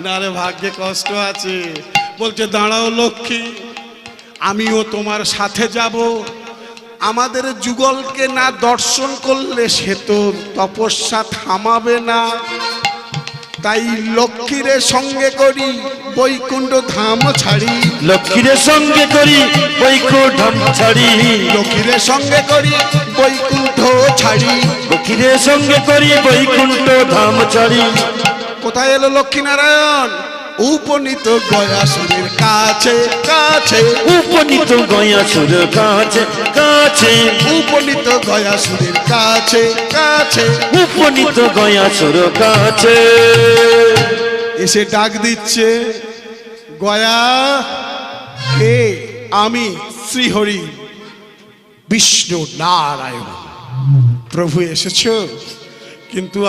না রে, ভাগ্যে কষ্ট আছে। বলছে দাঁড়াও লক্ষ্মী, আমিও তোমার সাথে যাব। আমাদের যুগলকে না দর্শন করলে সে তো তপস্যা থামাবে না। তাই লক্ষ্মীরে সঙ্গে করি বৈকুণ্ঠ ধাম ছাড়ি। লক্ষ্মীরে সঙ্গে করি বৈকুণ্ঠ ধাম ছাড়ি। লক্ষ্মীরে সঙ্গে করি বৈকুণ্ঠ ছাড়ি। লক্ষ্মীরে সঙ্গে করি বৈকুণ্ঠ ধাম ছাড়ি। কোথায় এলো লক্ষ্মীনারায়ণ? উপনীত গয়াসুরের কাছে কাছে। উপনীত গয়াসুরের কাছে কাছে। উপনীত গয়াসুরের কাছে কাছে। উপনীত গয়াসুরের কাছে। এসে ডাক দিচ্ছে, গয়া কে? আমি শ্রীহরি বিষ্ণু নারায়ণ। প্রভু এসেছ? কিন্তু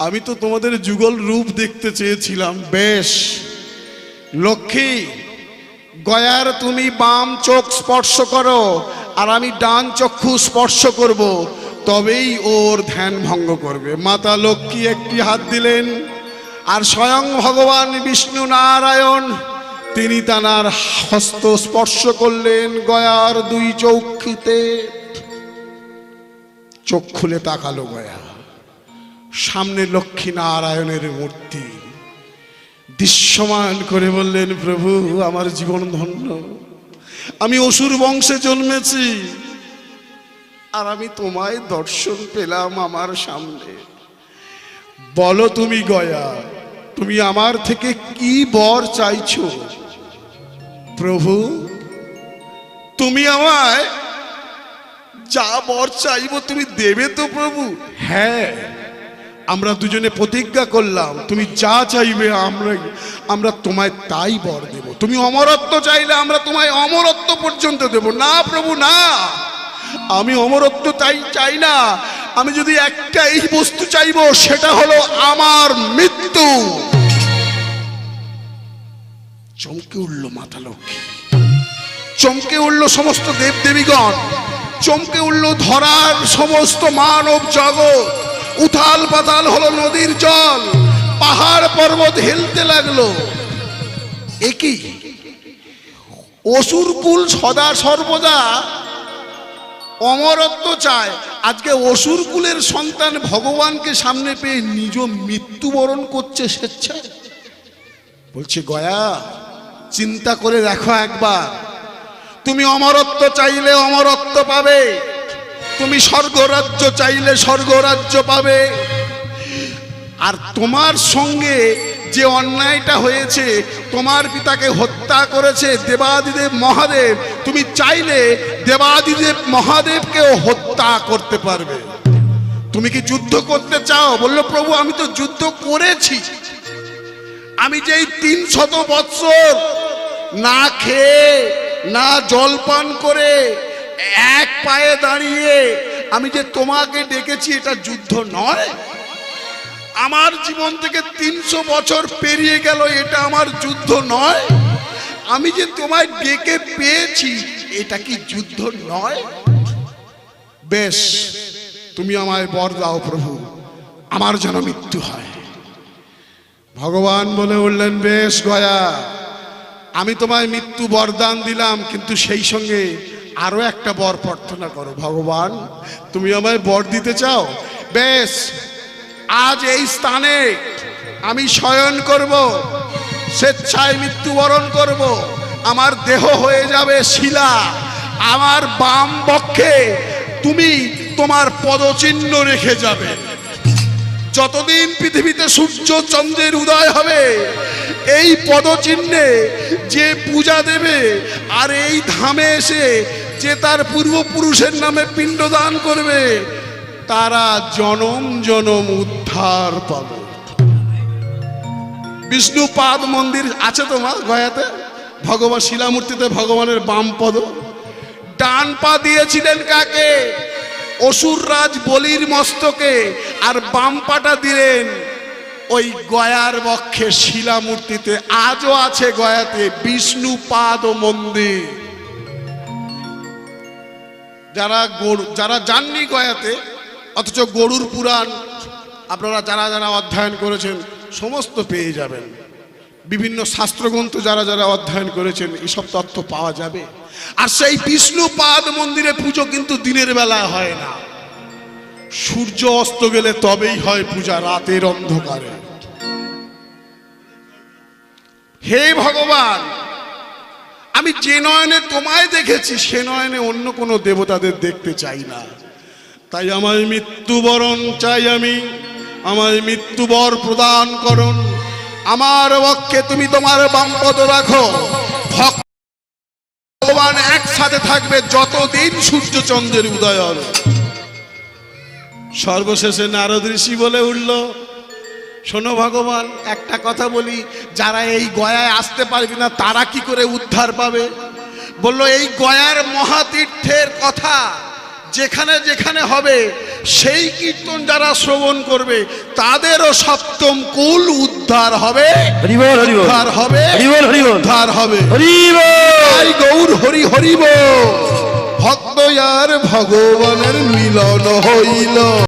আমি তো তোমাদের যুগল রূপ দেখতে চেয়েছিলাম। বেশ লক্ষ্মী, গয়ার তুমি বাম চোখ স্পর্শ করো আর আমি ডান চক্ষু স্পর্শ করব, তবেই ওর ধ্যান ভঙ্গ করবে। মাতা লক্ষ্মী একটি হাত দিলেন আর স্বয়ং ভগবান বিষ্ণু নারায়ণ তিনি তানার হস্ত স্পর্শ করলেন গয়ার দুই চক্ষুতে। চোখ খুলে তাকালো গয়া, সামনে লক্ষ্মী নারায়ণের মূর্তি। দৃশ্যমান করে বললেন, প্রভু আমার জীবন ধন্য। আমি অসুর বংশে জন্মেছি আর আমি তোমায় দর্শন পেলাম আমার সামনে। বলো তুমি গয়া, তুমি আমার থেকে কি বর চাইছো? প্রভু তুমি আমায় যা বর চাইবো তুমি দেবে তো প্রভু? হ্যাঁ, আমরা দুজনে প্রতিজ্ঞা করলাম তুমি যা চাইবে আমরা তোমায় তাই বর দেব। তুমি অমরত্ব চাইলে আমরা তোমায় অমরত্ব পর্যন্ত দেব। না প্রভু না, আমি অমরত্ব চাই না। আমি যদি একটা এই বস্তু চাইবো সেটা হলো আমার মৃত্যু। চমকে উঠল মাতা লক্ষ্মী, চমকে উঠল সমস্ত দেবদেবীগণ, চমকে উঠল ধরার সমস্ত মানব জগৎ। উথাল পাতাল হলো নদীর জল, পাহাড় পর্বত হেলতে লাগলো। একই অসুরকুল সদা সর্বদা অমরত্ব চায়, আজকে অসুরকুলের সন্তান ভগবানকে সামনে পেয়ে নিজ মৃত্যুবরণ করছে স্বেচ্ছায়। বলছে গয়া, চিন্তা করে দেখো একবার, তুমি অমরত্ব চাইলে অমরত্ব পাবে, তুমি স্বর্গরাজ্য চাইলে স্বর্গরাজ্য পাবে। আর তোমার সঙ্গে যে অন্যায়টা হয়েছে, তোমার পিতাকে হত্যা করেছে দেবাদিদেব মহাদেব, তুমি চাইলে দেবাদিদেব মহাদেবকেও হত্যা করতে পারবে। তুমি কি যুদ্ধ করতে চাও? বললো প্রভু আমি তো যুদ্ধ করেছি। আমি যেই 300 বৎসর না খেয়ে না জলপান করে এক পায়ে দাঁড়িয়ে আমি যে তোমাকে ডেকেছি, এটা যুদ্ধ নয়? আমার জীবন থেকে 300 বছর পেরিয়ে গেল, এটা আমার যুদ্ধ নয়? আমি যে তোমায় ডেকে পেয়েছি, এটা কি যুদ্ধ নয়? বেশ, তুমি আমায় বর দাও প্রভু, আমার যেন মৃত্যু হয়। ভগবান বলে উঠলেন, বেশ গয়া, আমি তোমায় মৃত্যু বরদান দিলাম, কিন্তু সেই সঙ্গে আরো একটা বর প্রার্থনা করো। ভগবান তুমি আমায় বর দিতে চাও? বেশ, আজ এই স্থানে আমি শয়ন করব, স্বেচ্ছায় মৃত্যুবরণ করব, আমার দেহ হয়ে যাবে শিলা, আমার বাম বক্ষে তুমি তোমার পদচিহ্ন রেখে যাবে। যতদিন পৃথিবীতে সূর্য চন্দ্রের উদয় হবে, এই পদচিহ্নে যে পূজা দেবে আর এই ধামে এসে যে তার পূর্বপুরুষের নামে পিণ্ডদান করবে, তারা জনম জনম উদ্ধার পাবে। বিষ্ণুপাদ মন্দির আছে তোমার গয়াতে, ভগবান শিলামূর্তিতে ভগবানের বাম পদ। ডান পা দিয়েছিলেন কাকে? অসুররাজ বলির মস্তকে, আর বাম পাটা দিলেন ওই গয়ার বক্ষে শিলামূর্তিতে। আজও আছে গয়াতে বিষ্ণুপাদ মন্দির। যারা জাননি গয়াতে, অথচ গরুর পুরাণ আপনারা যারা যারা অধ্যয়ন করেছেন সমস্ত পেয়ে যাবেন। বিভিন্ন শাস্ত্রগ্রন্থ যারা যারা অধ্যয়ন করেছেন এসব তথ্য পাওয়া যাবে। আর সেই বিষ্ণুপাদ মন্দিরে পুজো কিন্তু দিনের বেলা হয় না, সূর্য অস্ত গেলে তবেই হয় পূজা, রাতের অন্ধকারে। হে ভগবান, আমি যে নয়নে তোমায় দেখেছি সে নয়নে অন্য কোনো দেবতাদের দেখতে চাই না। তাই আমায় মৃত্যুবরণ চাই, আমায় মৃত্যুবর প্রদান করুন। আমার পক্ষে তুমি তোমার বামপদ রাখো, ভগবান একসাথে থাকবে যতদিন সূর্য চন্দ্রের উদয় হবে। সর্বশেষে নারদ ঋষি বলে উঠল, শোনো ভগবান, একটা কথা বলি, যারা এই গয়ায় আসতে পারবে না তারা কি করে উদ্ধার পাবে? বলল, এই গয়ার মহাতীর্থের কথা যেখানে যেখানে হবে সেই কীর্তন যারা শ্রবণ করবে তাদেরও সপ্তম কুল উদ্ধার হবে, হরি বল, হরি বল। উদ্ধার হবে, হরি বল, হরি বল। উদ্ধার হবে। হরি বল। তাই গৌর হরি হরি বল। ভক্ত আর ভগবানের মিলন হইল।